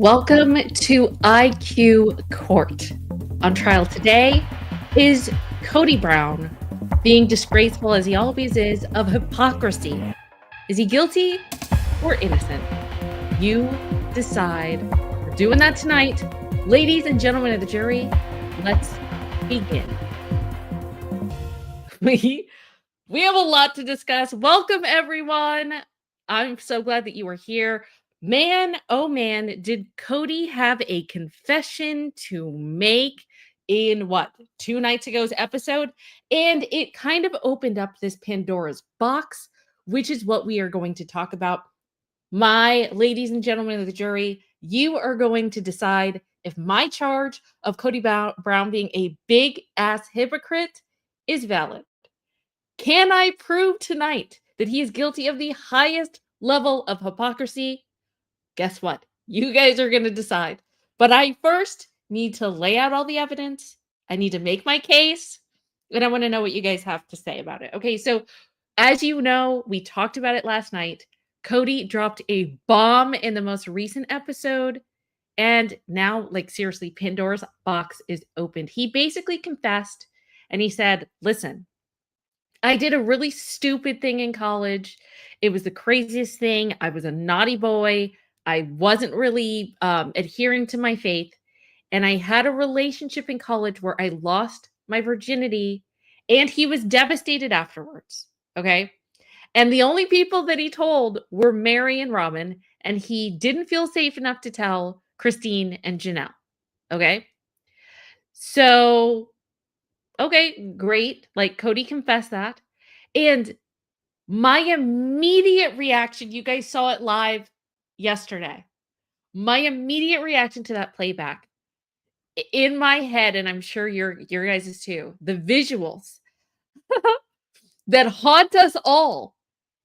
Welcome to IQ Court. On trial today is Cody Brown, being disgraceful as he always is, of hypocrisy. Is he guilty or innocent? You decide. We're doing that tonight. Ladies and gentlemen of the jury, let's begin. We have a lot to discuss. Welcome, everyone. I'm so glad that you are here. Man, oh man, did Cody have a confession to make in what, 2 nights ago's episode? And it kind of opened up this Pandora's box, which is what we are going to talk about. My ladies and gentlemen of the jury, you are going to decide if my charge of Cody Brown being a big ass hypocrite is valid. Can I prove tonight that he is guilty of the highest level of hypocrisy? Guess what? You guys are going to decide. But I first need to lay out all the evidence. I need to make my case. And I want to know what you guys have to say about it. Okay, so as you know, we talked about it last night. Cody dropped a bomb in the most recent episode. And now, like, seriously, Pandora's box is opened. He basically confessed and he said, listen, I did a really stupid thing in college. It was the craziest thing. I was a naughty boy. I wasn't really adhering to my faith. And I had a relationship in college where I lost my virginity. And he was devastated afterwards. Okay. And the only people that he told were Mary and Robin. And he didn't feel safe enough to tell Christine and Janelle. Okay. So, okay, great. Like, Cody confessed that. And my immediate reaction, you guys saw it live yesterday. My immediate reaction to that playback in my head, and I'm sure your guys' too, the visuals that haunt us all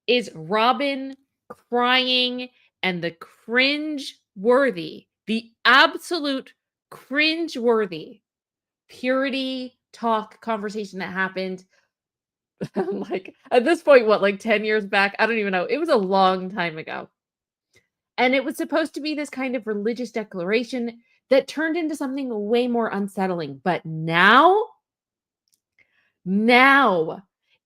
is Robin crying and the cringe-worthy, the absolute cringe-worthy purity talk conversation that happened. Like, at this point, what, like 10 years back? I don't even know. It was a long time ago. And it was supposed to be this kind of religious declaration that turned into something way more unsettling. But now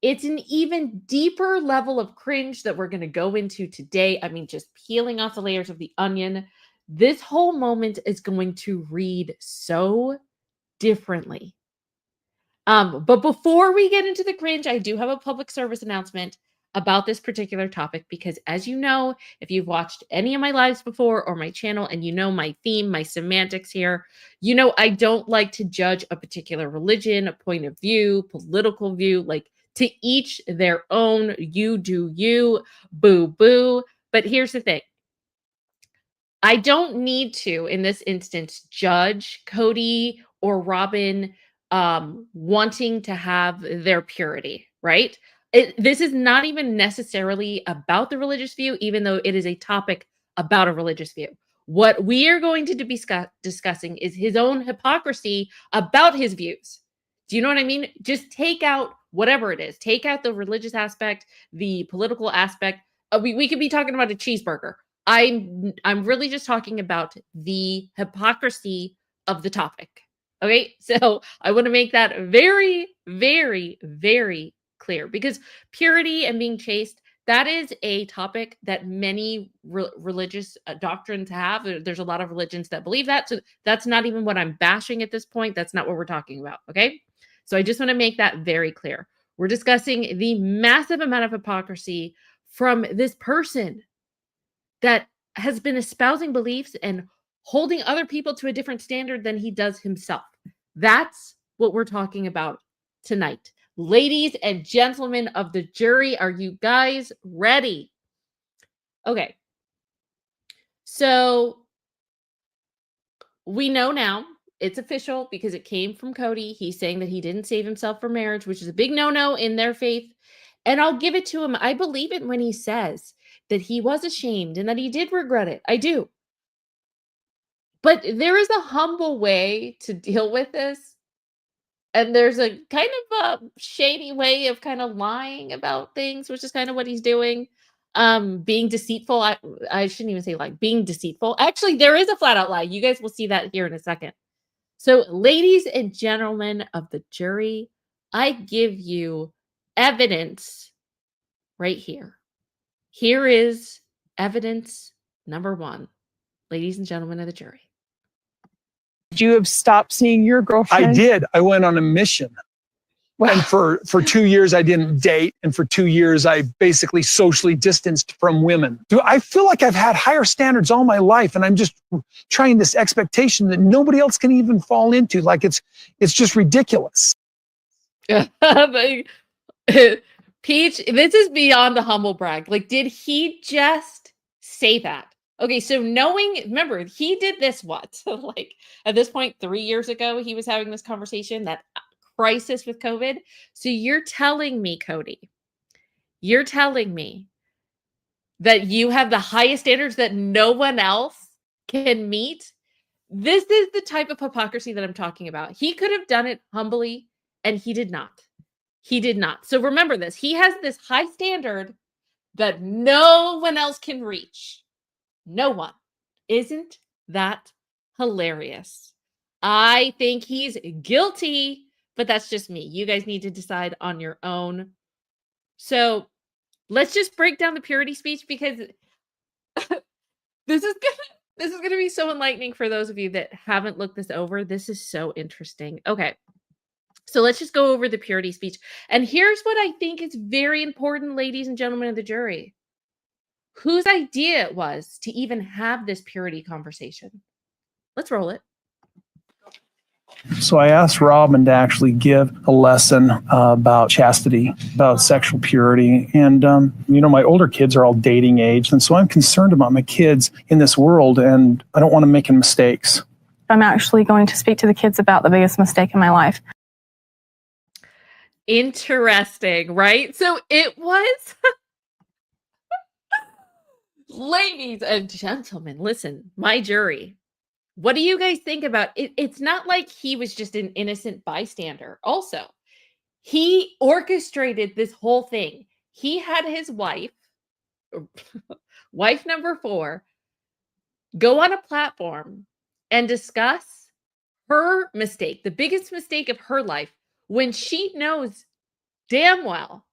it's an even deeper level of cringe that we're going to go into today. I mean, just peeling off the layers of the onion. This whole moment is going to read so differently. But before we get into the cringe, I do have a public service announcement about this particular topic, because as you know, if you've watched any of my lives before or my channel and you know my theme, my semantics here, you know I don't like to judge a particular religion, a point of view, political view, like, to each their own. You do you, boo boo. But here's the thing. I don't need to, in this instance, judge Cody or Robin wanting to have their purity, right? This is not even necessarily about the religious view, even though it is a topic about a religious view. What we are going to be discussing is his own hypocrisy about his views. Do you know what I mean? Just take out whatever it is. Take out the religious aspect, the political aspect. We could be talking about a cheeseburger. I'm really just talking about the hypocrisy of the topic. Okay, so I want to make that very, very, very clear, because purity and being chaste, that is a topic that many religious doctrines have. There's a lot of religions that believe that. So that's not even what I'm bashing at this point. That's not what we're talking about. Okay, so I just want to make that very clear. We're discussing the massive amount of hypocrisy from this person that has been espousing beliefs and holding other people to a different standard than he does himself. That's what we're talking about tonight. Ladies and gentlemen of the jury, are you guys ready? Okay. So we know now, it's official because it came from Cody. He's saying that he didn't save himself for marriage, which is a big no-no in their faith. And I'll give it to him. I believe it when he says that he was ashamed and that he did regret it. I do. But there is a humble way to deal with this. And there's a kind of a shady way of kind of lying about things, which is kind of what he's doing. Being deceitful. I shouldn't even say like being deceitful. Actually, there is a flat out lie. You guys will see that here in a second. So, ladies and gentlemen of the jury, I give you evidence right here. Here is evidence number one, ladies and gentlemen of the jury. Did you have stopped seeing your girlfriend? I did. I went on a mission. And for 2 years, I didn't date. And for 2 years, I basically socially distanced from women. I feel like I've had higher standards all my life. And I'm just trying this expectation that nobody else can even fall into. Like it's just ridiculous. Peach, this is beyond the humble brag. Like, did he just say that? Okay, so remember, he did this like at this point 3 years ago, he was having this conversation, that crisis with COVID. So you're telling me, Cody, you're telling me that you have the highest standards that no one else can meet? This is the type of hypocrisy that I'm talking about. He could have done it humbly, and he did not. He did not. So remember this. He has this high standard that no one else can reach. No one. Isn't that hilarious? I think he's guilty, but that's just me. You guys need to decide on your own. So let's just break down the purity speech, because this is gonna be so enlightening for those of you that haven't looked this over. This is so interesting. Okay. So let's just go over the purity speech. And here's what I think is very important, ladies and gentlemen of the jury. Whose idea it was to even have this purity conversation? Let's roll it. So I asked Robin to actually give a lesson about chastity, about sexual purity. And, my older kids are all dating age. And so I'm concerned about my kids in this world, and I don't want them making mistakes. I'm actually going to speak to the kids about the biggest mistake in my life. Interesting, right? So it was... Ladies and gentlemen, listen, my jury, what do you guys think about it? It's not like he was just an innocent bystander. Also, he orchestrated this whole thing. He had his wife number 4, go on a platform and discuss her mistake, the biggest mistake of her life, when she knows damn well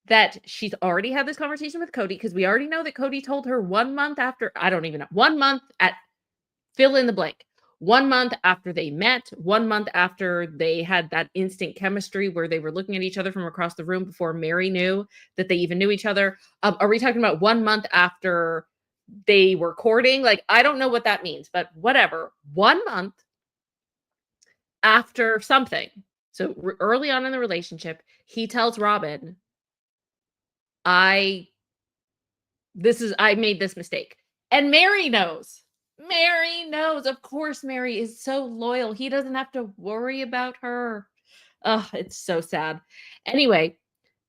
that she's already had this conversation with Cody, because we already know that Cody told her 1 month after, I don't even know, 1 month at fill in the blank, 1 month after they met, 1 month after they had that instant chemistry where they were looking at each other from across the room before Mary knew that they even knew each other. Are we talking about 1 month after they were courting? Like, I don't know what that means, but whatever. 1 month after something. So early on in the relationship, he tells Robin, I made this mistake. And Mary knows. Mary knows. Of course, Mary is so loyal. He doesn't have to worry about her. Oh, it's so sad. Anyway,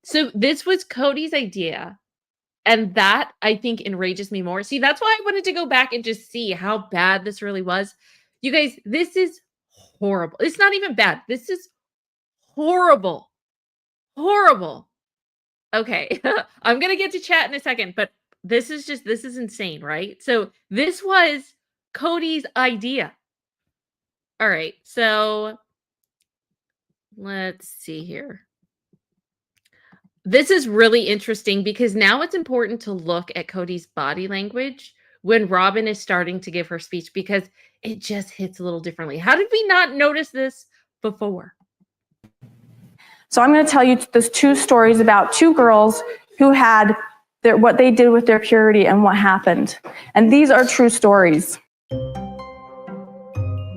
so this was Cody's idea. And that, I think, enrages me more. See, that's why I wanted to go back and just see how bad this really was. You guys, this is horrible. It's not even bad. This is horrible. Horrible. Okay, I'm going to get to chat in a second, but this is insane, right? So this was Cody's idea. All right, so let's see here. This is really interesting because now it's important to look at Cody's body language when Robin is starting to give her speech, because it just hits a little differently. How did we not notice this before? So I'm going to tell you those 2 stories about 2 girls who had what they did with their purity and what happened. And these are true stories.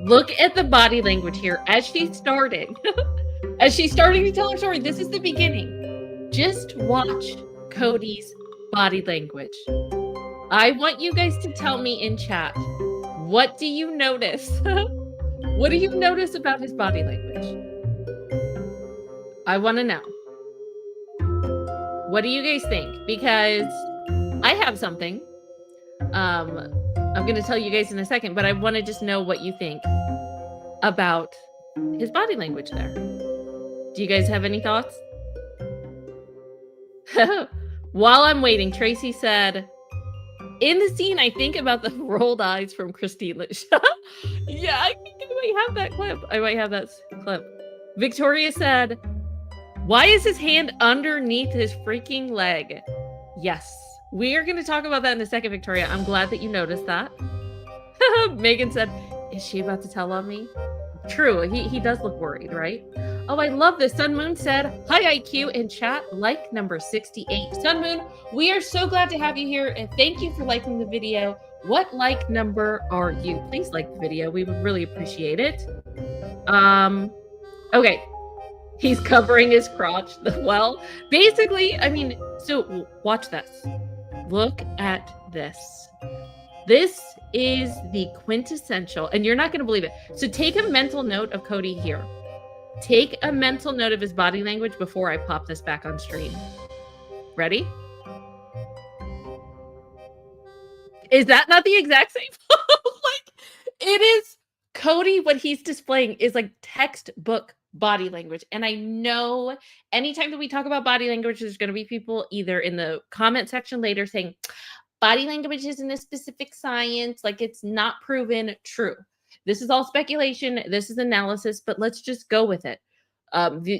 Look at the body language here as she's starting. As she's starting to tell her story, this is the beginning. Just watch Cody's body language. I want you guys to tell me in chat, what do you notice? What do you notice about his body language? I want to know. What do you guys think? Because I have something. I'm going to tell you guys in a second, but I want to just know what you think about his body language there. Do you guys have any thoughts? While I'm waiting, Tracy said, in the scene, I think about the rolled eyes from Christine. Yeah, I think I might have that clip. I might have that clip. Victoria said, why is his hand underneath his freaking leg? Yes, we are going to talk about that in a second, Victoria. I'm glad that you noticed that. Megan said, is she about to tell on me? True, he does look worried, right? Oh, I love this. Sun Moon said, hi IQ in chat, like number 68. Sun Moon, we are so glad to have you here, and thank you for liking the video. What like number are you? Please like the video. We would really appreciate it. Okay. He's covering his crotch. Well, basically, I mean, so watch this. Look at this. This is the quintessential, and you're not going to believe it. So take a mental note of Cody here. Take a mental note of his body language before I pop this back on stream. Ready? Is that not the exact same? Like, it is Cody, what he's displaying is like textbook body language. And I know anytime that we talk about body language, there's going to be people either in the comment section later saying, body language isn't a specific science, like it's not proven true. This is all speculation. This is analysis, but let's just go with it.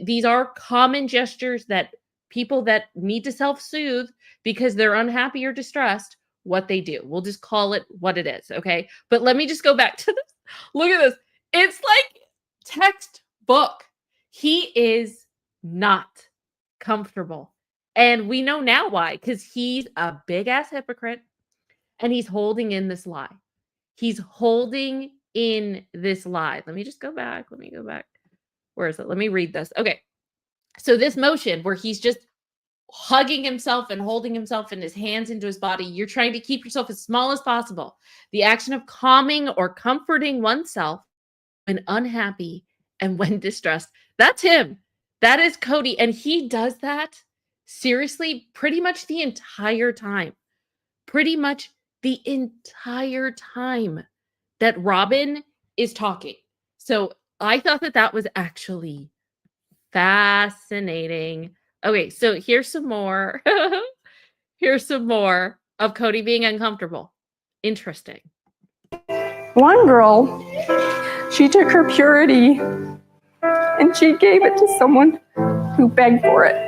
These are common gestures that people that need to self-soothe because they're unhappy or distressed, what they do. We'll just call it what it is, okay? But let me just go back to this. Look at this. It's like textbook. He is not comfortable. And we know now why, because he's a big-ass hypocrite, and he's holding in this lie. He's holding in this lie. Let me just go back. Let me go back. Where is it? Let me read this. Okay. So this motion where he's just hugging himself and holding himself and his hands into his body, you're trying to keep yourself as small as possible. The action of calming or comforting oneself when unhappy and when distressed. That's him. That is Cody. And he does that seriously pretty much the entire time. Pretty much the entire time that Robin is talking. So I thought that that was actually fascinating. Okay, so here's some more. Here's some more of Cody being uncomfortable. Interesting. One girl, she took her purity and she gave it to someone who begged for it.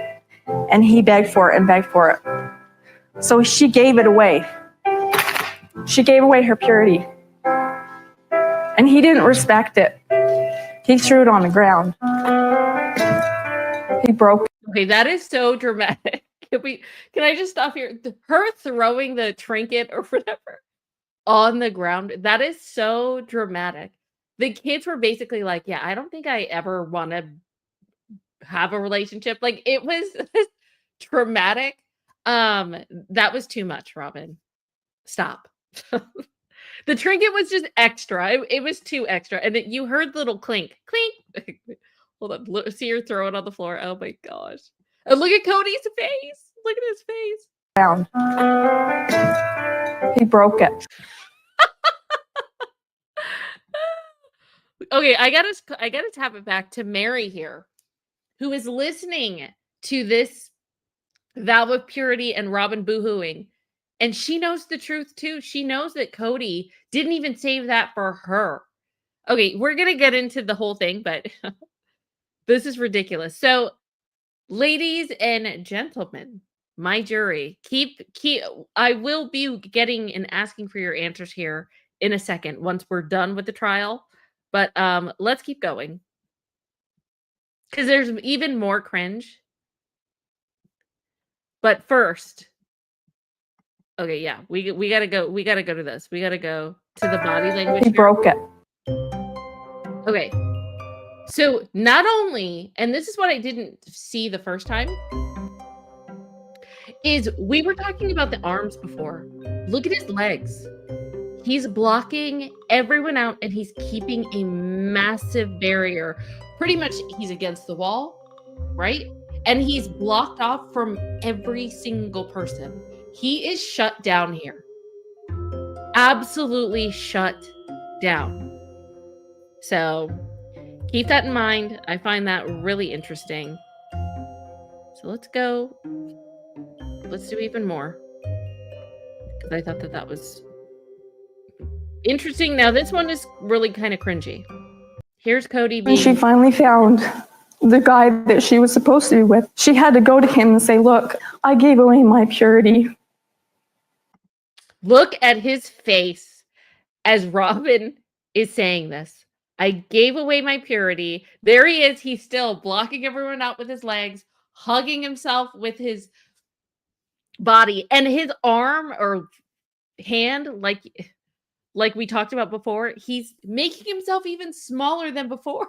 And he begged for it and begged for it. So she gave it away. She gave away her purity. And he didn't respect it. He threw it on the ground. He broke. Okay, that is so dramatic. Can I just stop here? Her throwing the trinket or whatever on the ground, that is so dramatic. The kids were basically like, yeah, I don't think I ever want to have a relationship. Like, it was traumatic. That was too much, Robin. Stop. The trinket was just extra. It was too extra. And you heard the little clink, clink. Hold on. See her throw it on the floor. Oh my gosh. And look at Cody's face. Look at his face. Down. He broke it. Okay, I gotta tap it back to Mary here, who is listening to this vow of purity and Robin boohooing. And she knows the truth too. She knows that Cody didn't even save that for her. Okay, we're going to get into the whole thing, but this is ridiculous. So, ladies and gentlemen, my jury, I will be getting and asking for your answers here in a second once we're done with the trial. But let's keep going. Because there's even more cringe. But first, okay, yeah, we gotta go. We gotta go to this. We gotta go to the body language. He broke it. Okay. So not only, and this is what I didn't see the first time, is we were talking about the arms before. Look at his legs. He's blocking everyone out and he's keeping a massive barrier. Pretty much he's against the wall, right? And he's blocked off from every single person. He is shut down here. Absolutely shut down. So keep that in mind. I find that really interesting. So let's go let's do even more. Because I thought that that was interesting. Now, this one is really kind of cringy. Here's Cody When she being... finally found the guy that she was supposed to be with, she had to go to him and say, look, I gave away my purity. Look at his face as Robin is saying this. I gave away my purity. There he is. He's still blocking everyone out with his legs, hugging himself with his body, and his arm or hand, like we talked about before, he's making himself even smaller than before.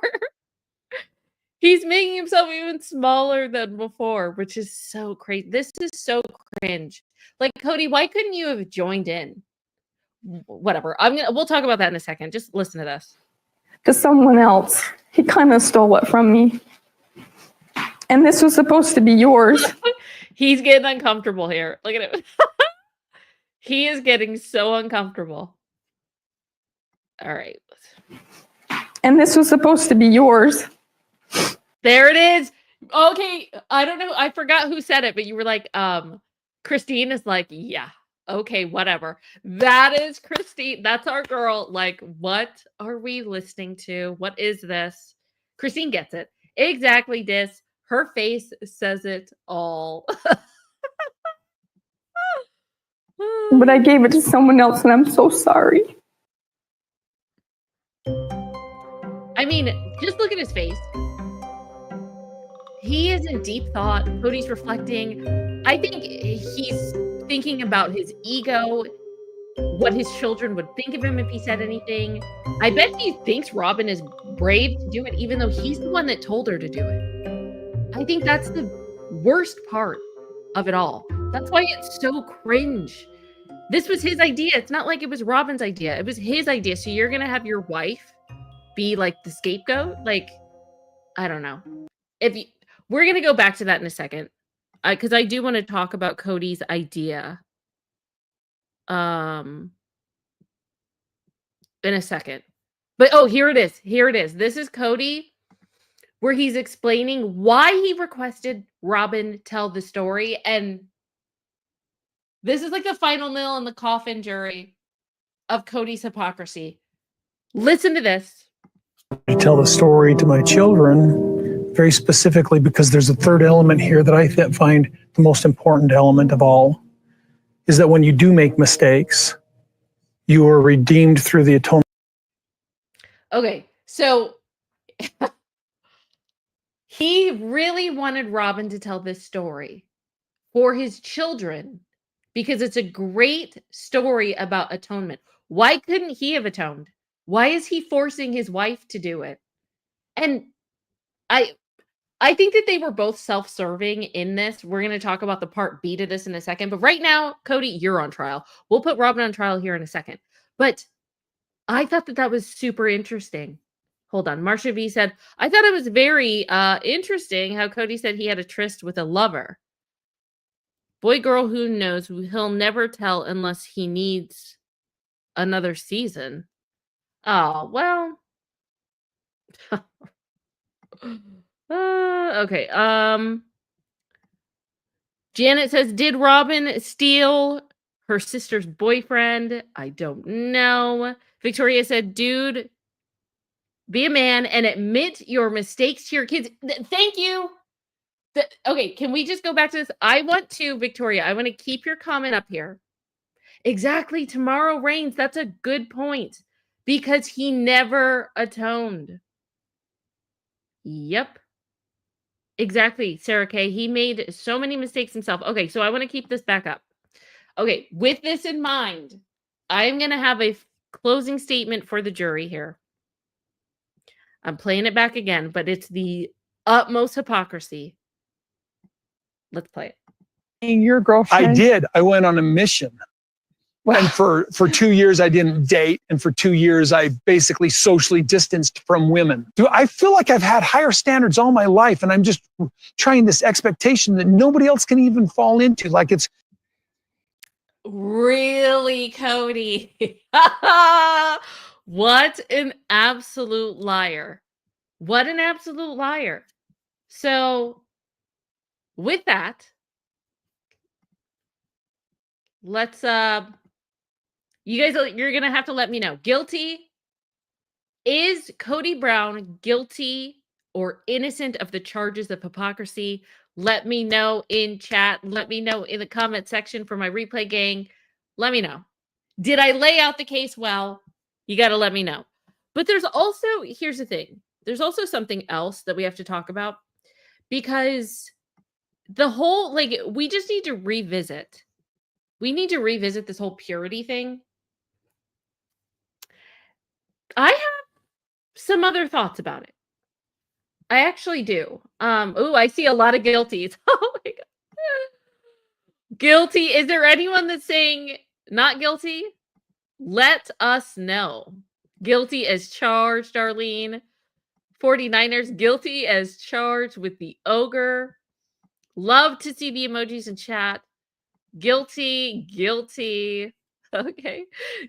He's making himself even smaller than before, which is so crazy. This is so cringe. Like, Cody, why couldn't you have joined in? Whatever. We'll talk about that in a second. Just listen to this. To someone else. He kind of stole it from me. And this was supposed to be yours. He's getting uncomfortable here. Look at him. He is getting so uncomfortable. All right. And this was supposed to be yours. There it is. Okay. I don't know. I forgot who said it, but you were like, Christine is like, yeah. Okay, whatever. That is Christine. That's our girl. Like, what are we listening to? What is this? Christine gets it. Exactly, Dis. Her face says it all. But I gave it to someone else, and I'm so sorry. I mean, just look at his face. He is in deep thought. Cody's reflecting. I think he's thinking about his ego, what his children would think of him if he said anything. I bet he thinks Robin is brave to do it, even though he's the one that told her to do it. I think that's the worst part of it all. That's why it's so cringe. This was his idea. It's not like it was Robin's idea. It was his idea. So you're going to have your wife be like the scapegoat? Like, I don't know. We're going to go back to that in a second. Because I do want to talk about Cody's idea in a second. But oh, here it is. Here it is. This is Cody, where he's explaining why he requested Robin tell the story. And this is like the final nail in the coffin, jury, of Cody's hypocrisy. Listen to this. To tell the story to my children, very specifically because there's a third element here that I find the most important element of all, is that when you do make mistakes, you are redeemed through the atonement. Okay, so he really wanted Robin to tell this story for his children because it's a great story about atonement. Why couldn't he have atoned? Why is he forcing his wife to do it? And I think that they were both self-serving in this. We're going to talk about the part B to this in a second. But right now, Cody, you're on trial. We'll put Robin on trial here in a second. But I thought that that was super interesting. Hold on. Marsha V said, I thought it was very interesting how Cody said he had a tryst with a lover. Boy, girl, who knows? He'll never tell unless he needs another season. Oh, well. Okay. Janet says, did Robin steal her sister's boyfriend? I don't know. Victoria said, dude, be a man and admit your mistakes to your kids. Thank you. Okay, can we just go back to this? Victoria, I want to keep your comment up here. Exactly. Tomorrow rains. That's a good point because he never atoned. Yep. Exactly, Sarah Kay. He made so many mistakes himself. Okay, so I want to keep this back up. Okay, with this in mind, I'm going to have a closing statement for the jury here. I'm playing it back again, but it's the utmost hypocrisy. Let's play it. Your girlfriend. I did. I went on a mission. And for 2 years, I didn't date. And for 2 years, I basically socially distanced from women. I feel like I've had higher standards all my life. And I'm just trying this expectation that nobody else can even fall into. Like it's really, Cody. What an absolute liar. What an absolute liar. So with that, let's you guys, you're gonna have to let me know. Guilty. Is Kody Brown guilty or innocent of the charges of hypocrisy? Let me know in chat. Let me know in the comment section for my replay gang. Let me know. Did I lay out the case well? You got to let me know. But there's also, here's the thing. There's also something else that we have to talk about, because the whole, like, we just need to revisit. We need to revisit this whole purity thing. I have some other thoughts about it. I actually do. Oh, I see a lot of guilties. Oh my God. Guilty. Is there anyone that's saying not guilty? Let us know. Guilty as charged, Darlene. 49ers, guilty as charged with the ogre. Love to see the emojis in chat. Guilty, guilty. Okay.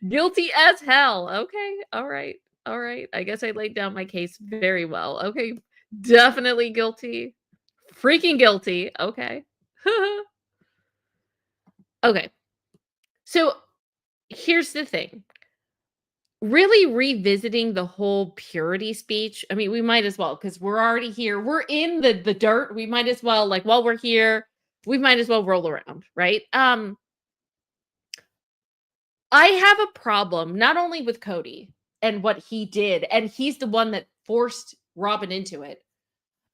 Guilty as hell. Okay. All right. All right. I guess I laid down my case very well. Okay. Definitely guilty. Freaking guilty. Okay. Okay. So here's the thing. Really revisiting the whole purity speech. I mean, we might as well, because we're already here. We're in the dirt. We might as well, like, while we're here, we might as well roll around, right? I have a problem not only with Kody and what he did, and he's the one that forced Robin into it.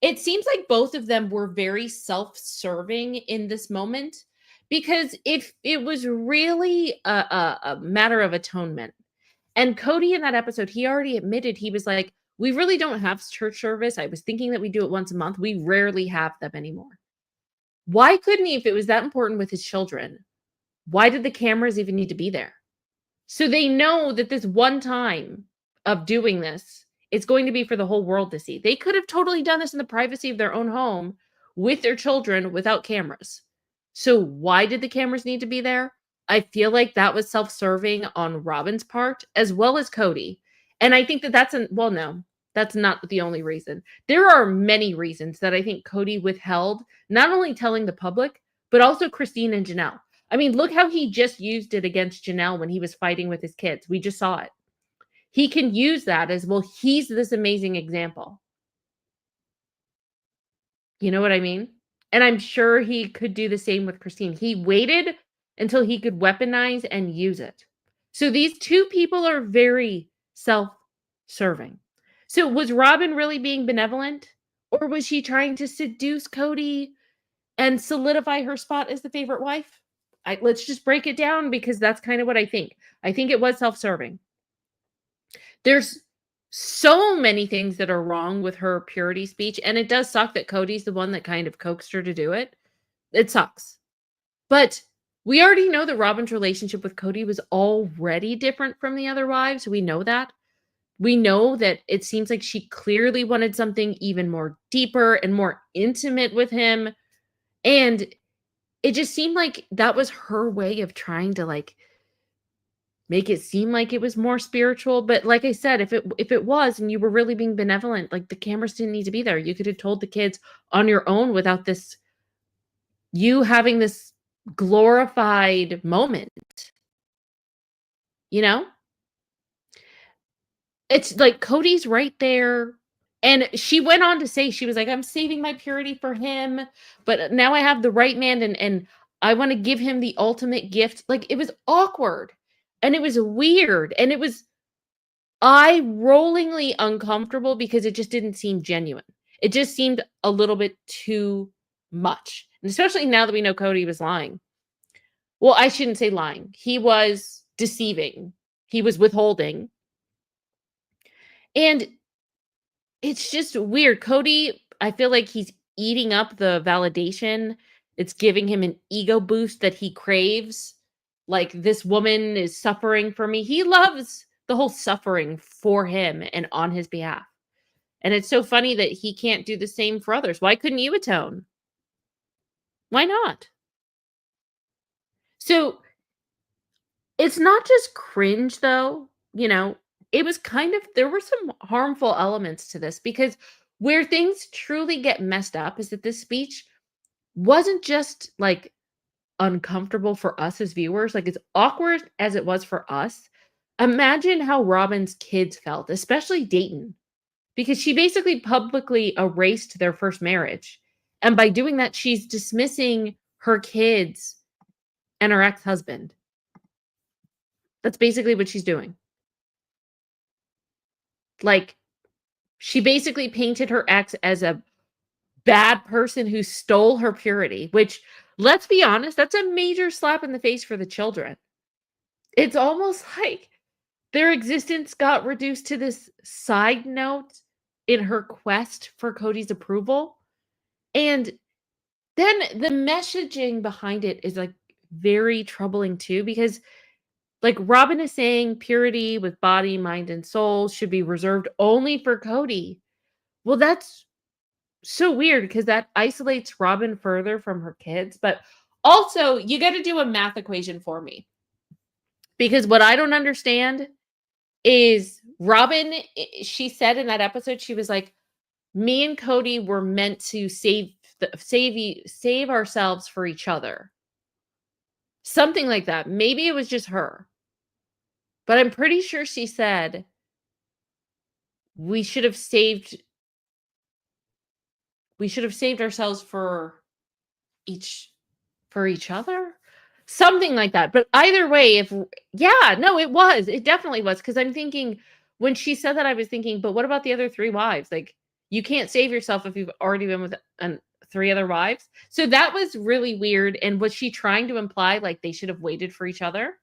It seems like both of them were very self-serving in this moment, because if it was really a matter of atonement, and Kody in that episode, he already admitted, he was like, we really don't have church service. I was thinking that we do it once a month. We rarely have them anymore. Why couldn't he, if it was that important with his children? Why did the cameras even need to be there? So they know that this one time of doing this, it's going to be for the whole world to see. They could have totally done this in the privacy of their own home with their children without cameras. So why did the cameras need to be there? I feel like that was self-serving on Robin's part, as well as Kody. And I think that well, no, that's not the only reason. There are many reasons that I think Kody withheld, not only telling the public, but also Christine and Janelle. I mean, look how he just used it against Janelle when he was fighting with his kids. We just saw it. He can use that as, well, he's this amazing example. You know what I mean? And I'm sure he could do the same with Christine. He waited until he could weaponize and use it. So these two people are very self-serving. So was Robin really being benevolent? Or was she trying to seduce Kody and solidify her spot as the favorite wife? Let's just break it down, because that's kind of what I think. I think it was self-serving. There's so many things that are wrong with her purity speech. And it does suck that Cody's the one that kind of coaxed her to do it. It sucks. But we already know that Robin's relationship with Kody was already different from the other wives. We know that. We know that it seems like she clearly wanted something even more deeper and more intimate with him. And it just seemed like that was her way of trying to, like, make it seem like it was more spiritual. But like I said, if it was, and you were really being benevolent, like, the cameras didn't need to be there. You could have told the kids on your own without this, you having this glorified moment. You know? It's like Cody's right there. And she went on to say, she was like, I'm saving my purity for him, but now I have the right man, and I want to give him the ultimate gift. Like, it was awkward and it was weird and it was eye-rollingly uncomfortable, because it just didn't seem genuine. It just seemed a little bit too much. And especially now that we know Kody was lying. Well, I shouldn't say lying. He was deceiving. He was withholding. And it's just weird. Kody, I feel like he's eating up the validation. It's giving him an ego boost that he craves. Like, this woman is suffering for me. He loves the whole suffering for him and on his behalf. And it's so funny that he can't do the same for others. Why couldn't you atone? Why not? So it's not just cringe, though. You know, it was kind of, there were some harmful elements to this, because where things truly get messed up is that this speech wasn't just like uncomfortable for us as viewers. Like, as awkward as it was for us, imagine how Robin's kids felt, especially Dayton, because she basically publicly erased their first marriage. And by doing that, she's dismissing her kids and her ex-husband. That's basically what she's doing. Like, she basically painted her ex as a bad person who stole her purity, which, let's be honest, that's a major slap in the face for the children. It's almost like their existence got reduced to this side note in her quest for Cody's approval. And then the messaging behind it is like very troubling too, because like Robin is saying purity with body, mind, and soul should be reserved only for Cody. Well, that's so weird because that isolates Robin further from her kids. But also, you got to do a math equation for me. Because what I don't understand is Robin, she said in that episode, she was like, me and Cody were meant to save ourselves for each other. Something like that. Maybe it was just her. But I'm pretty sure she said we should have saved ourselves for each other. Something like that. But either way, it definitely was. Because I'm thinking, when she said that, I was thinking, but what about the other 3 wives? Like, you can't save yourself if you've already been with 3 other wives. So that was really weird. And was she trying to imply like they should have waited for each other?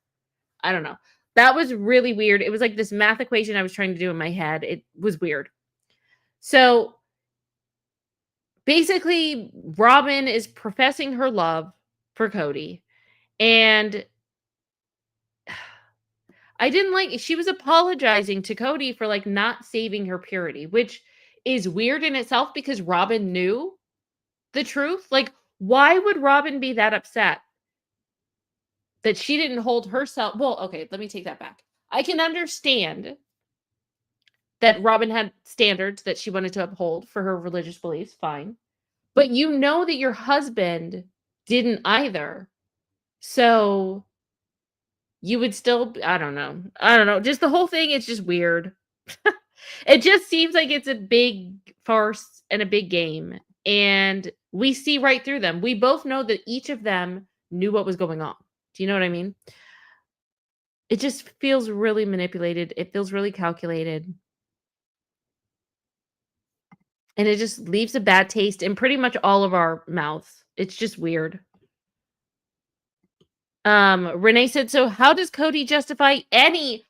I don't know. That was really weird. It was like this math equation I was trying to do in my head. It was weird. So basically, Robin is professing her love for Cody. And I didn't like, she was apologizing to Cody for like not saving her purity, which is weird in itself because Robin knew the truth. Like, why would Robin be that upset that she didn't hold herself? Well, okay, let me take that back. I can understand that Robin had standards that she wanted to uphold for her religious beliefs, fine. But you know that your husband didn't either. So you would still, I don't know. Just the whole thing, it's just weird. It just seems like it's a big farce and a big game. And we see right through them. We both know that each of them knew what was going on. Do you know what I mean? It just feels really manipulated. It feels really calculated. And it just leaves a bad taste in pretty much all of our mouths. It's just weird. Renee said, so how does Cody justify any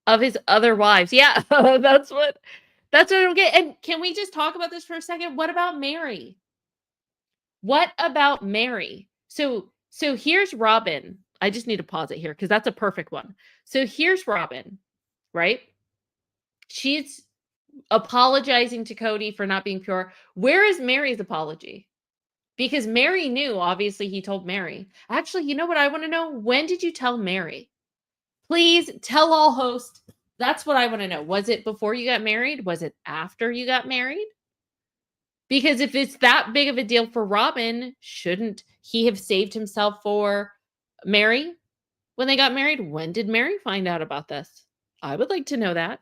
of his other wives? Yeah, that's what I don't get. And can we just talk about this for a second? What about Mary? So here's Robin. I just need to pause it here because that's a perfect one. So here's Robin, right? She's apologizing to Cody for not being pure. Where is Mary's apology? Because Mary knew, obviously he told Mary. Actually, you know what I want to know? When did you tell Mary? Please tell all hosts. That's what I want to know. Was it before you got married? Was it after you got married? Because if it's that big of a deal for Robin, shouldn't he have saved himself for Mary when they got married? When did Mary find out about this? I would like to know that.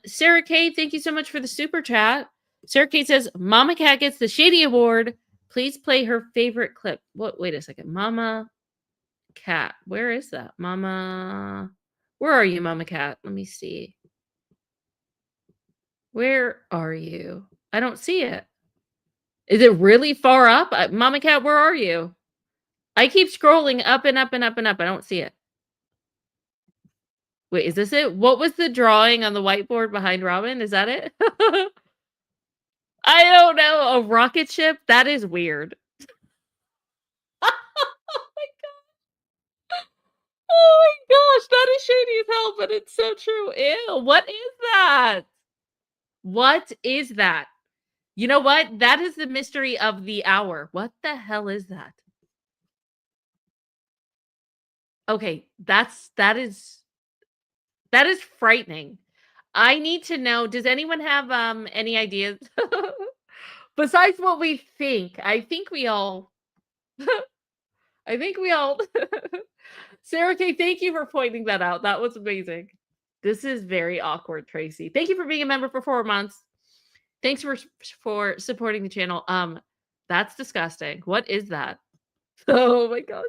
Sarah K, thank you so much for the super chat. Sarah K says, Mama Cat gets the Shady Award. Please play her favorite clip. What? Wait a second. Mama Cat. Where is that? Mama. Where are you, Mama Cat? Let me see. Where are you? I don't see it. Is it really far up? Mama Cat, where are you? I keep scrolling up and up and up and up. I don't see it. Wait, is this it? What was the drawing on the whiteboard behind Robin? Is that it? I don't know. A rocket ship? That is weird. Oh my god. Oh my gosh, that is shady as hell, but it's so true. Ew, what is that? What is that? You know what? That is the mystery of the hour. What the hell is that? Okay, that is frightening. I need to know, does anyone have any ideas? Besides what we think. I think we all I think we all. Sarah K, thank you for pointing that out. That was amazing. This is very awkward, Tracy. Thank you for being a member for 4 months. Thanks for supporting the channel. That's disgusting. What is that? Oh my god.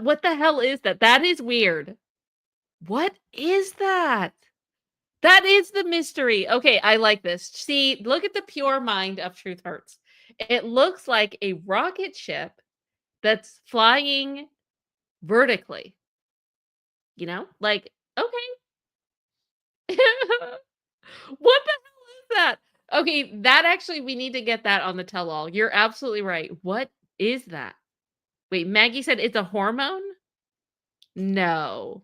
What the hell is that? That is weird. What is that? That is the mystery. Okay, I like this. See, look at the pure mind of Truth Hurts. It looks like a rocket ship that's flying vertically. You know? Like, okay. What the hell is that? Okay, that actually, we need to get that on the tell-all. You're absolutely right. What is that? Wait, Maggie said it's a hormone? No.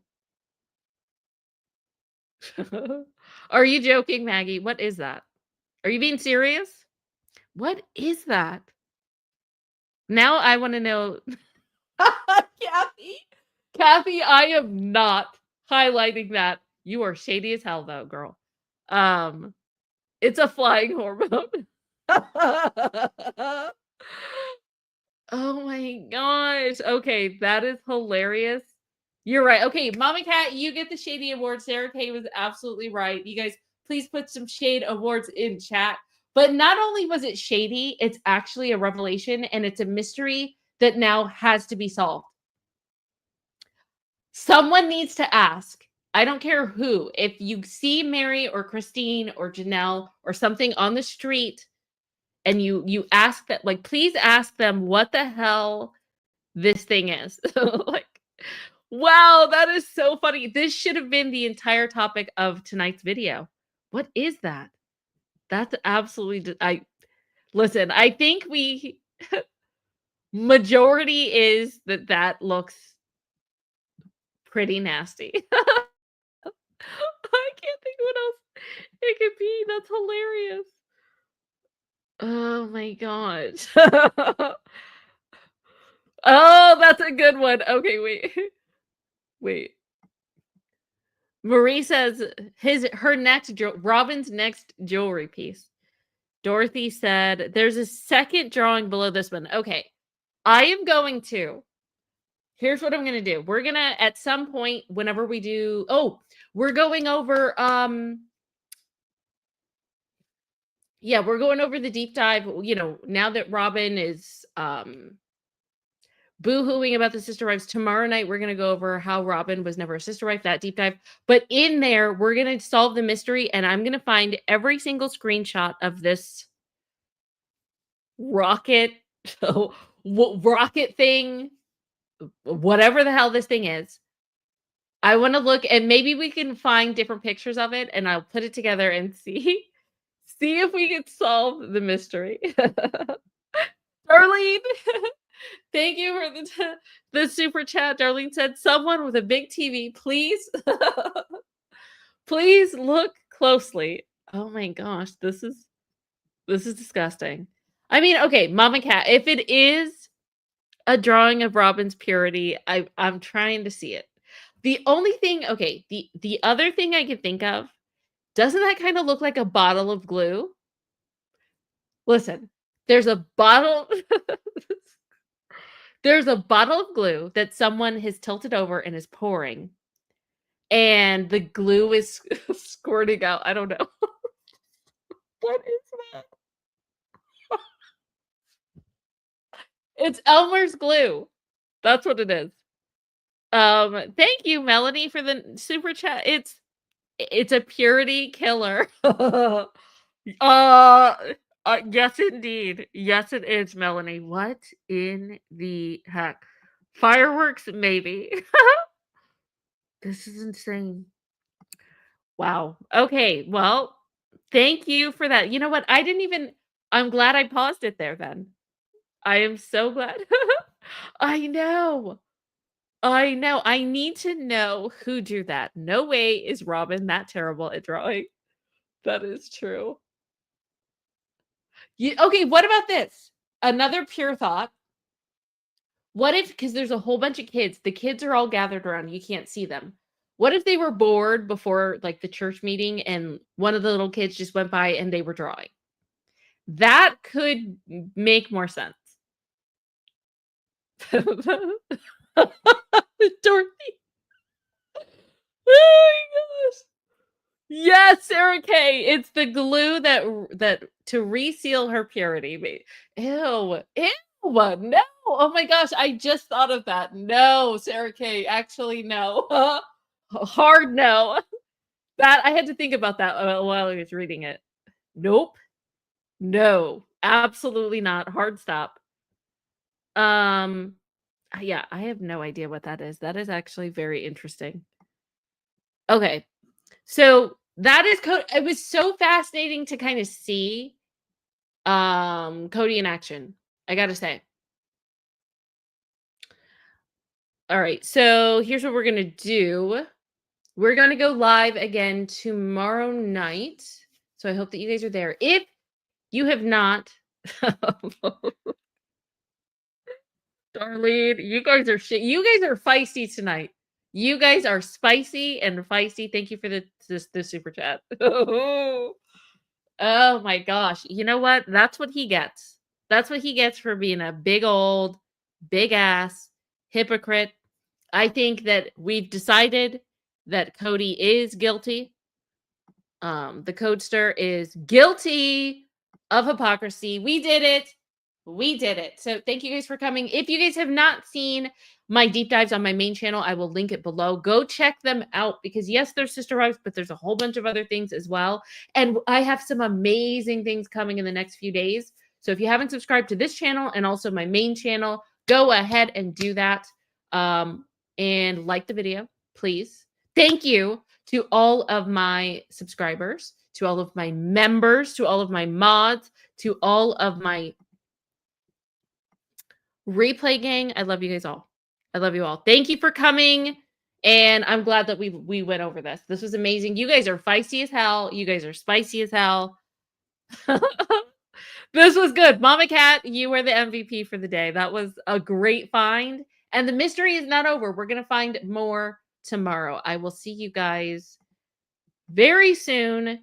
Are you joking, Maggie? What is that? Are you being serious? What is that? Now I want to know. Kathy, I am not highlighting that. You are shady as hell, though, girl. It's a flying hormone. Oh my gosh. Okay, that is hilarious. You're right. Okay, Mama Cat, you get the Shady Award. Sarah K was absolutely right. You guys, please put some Shade Awards in chat. But not only was it shady, it's actually a revelation, and it's a mystery that now has to be solved. Someone needs to ask. I don't care who. If you see Mary or Christine or Janelle or something on the street, and you ask that, like, please ask them what the hell this thing is. Like, wow, that is so funny. This should have been the entire topic of tonight's video. What is that? That's absolutely, listen, I think majority is that looks pretty nasty. I can't think what else it could be. That's hilarious. Oh my god. Oh, that's a good one. Okay, wait. Wait. Marie says Robin's next jewelry piece. Dorothy said there's a second drawing below this one. Okay. I am going to. Here's what I'm going to do. We're going to, at some point, whenever we do, we're going over, yeah, we're going over the deep dive, you know, now that Robin is, boo-hooing about the sister wives. Tomorrow night, we're going to go over how Robin was never a sister wife, that deep dive. But in there, we're going to solve the mystery, and I'm going to find every single screenshot of this rocket, rocket thing, whatever the hell this thing is. I want to look, and maybe we can find different pictures of it, and I'll put it together and see if we can solve the mystery. Darlene, thank you for the super chat. Darlene said, someone with a big TV, please, please look closely. Oh my gosh, this is disgusting. I mean, okay, Mama Cat, if it is a drawing of Robin's purity, I'm trying to see it. The only thing, okay, the other thing I can think of, doesn't that kind of look like a bottle of glue? Listen, there's a bottle there's a bottle of glue that someone has tilted over and is pouring, and the glue is squirting out. I don't know. What is that? It's Elmer's glue. That's what it is. Thank you, Melanie, for the super chat. It's a purity killer. Yes, indeed. Yes, it is, Melanie. What in the heck? Fireworks, maybe. This is insane. Wow. Okay. Well, thank you for that. You know what? I'm glad I paused it there then. I am so glad. I know. I need to know who drew that. No way is Robin that terrible at drawing. That is true. Okay, what about this? Another pure thought. What if, because there's a whole bunch of kids, the kids are all gathered around, you can't see them. What if they were bored before, like, the church meeting, and one of the little kids just went by and they were drawing? That could make more sense. Dorothy. Oh my gosh. Yes, Sarah K. It's the glue that to reseal her purity. Ew. Ew. No. Oh my gosh. I just thought of that. No, Sarah K. Actually, no. Hard no. That I had to think about that while I was reading it. Nope. No. Absolutely not. Hard stop. Yeah, I have no idea what that is. That is actually very interesting. Okay. So that is Cody. It was so fascinating to kind of see Cody in action, I gotta say. All right, so here's what we're gonna do. We're gonna go live again tomorrow night. So I hope that you guys are there. If you have not, Darlene, you guys are you guys are feisty tonight. You guys are spicy and feisty. Thank you for the super chat. Oh my gosh. You know what? That's what he gets. That's what he gets for being a big old, big ass hypocrite. I think that we've decided that Cody is guilty. The codester is guilty of hypocrisy. We did it. We did it. So thank you guys for coming. If you guys have not seen my deep dives on my main channel, I will link it below. Go check them out because yes, there's sister wives, but there's a whole bunch of other things as well. And I have some amazing things coming in the next few days. So if you haven't subscribed to this channel and also my main channel, go ahead and do that. And like the video, please. Thank you to all of my subscribers, to all of my members, to all of my mods, to all of my replay gang. I love you guys all. I love you all. Thank you for coming. And I'm glad that we went over this. This was amazing. You guys are feisty as hell. You guys are spicy as hell. This was good. Mama Cat, you were the MVP for the day. That was a great find. And the mystery is not over. We're going to find more tomorrow. I will see you guys very soon.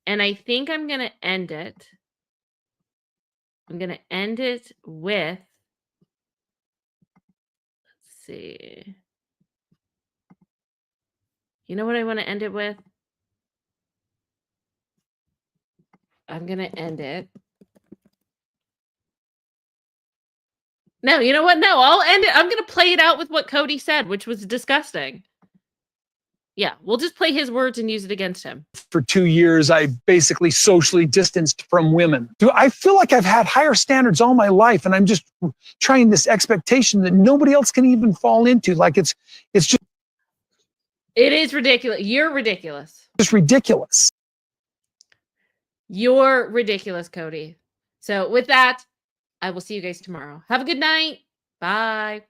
And I think I'm going to end it. I'm going to end it with, let's see. You know what I want to end it with? I'm going to end it. No, you know what? No, I'll end it. I'm going to play it out with what Cody said, which was disgusting. Yeah, we'll just play his words and use it against him. For 2 years, I basically socially distanced from women. I feel like I've had higher standards all my life, and I'm just trying this expectation that nobody else can even fall into. Like it's just. It is ridiculous. You're ridiculous. It's ridiculous. You're ridiculous, Cody. So with that, I will see you guys tomorrow. Have a good night. Bye.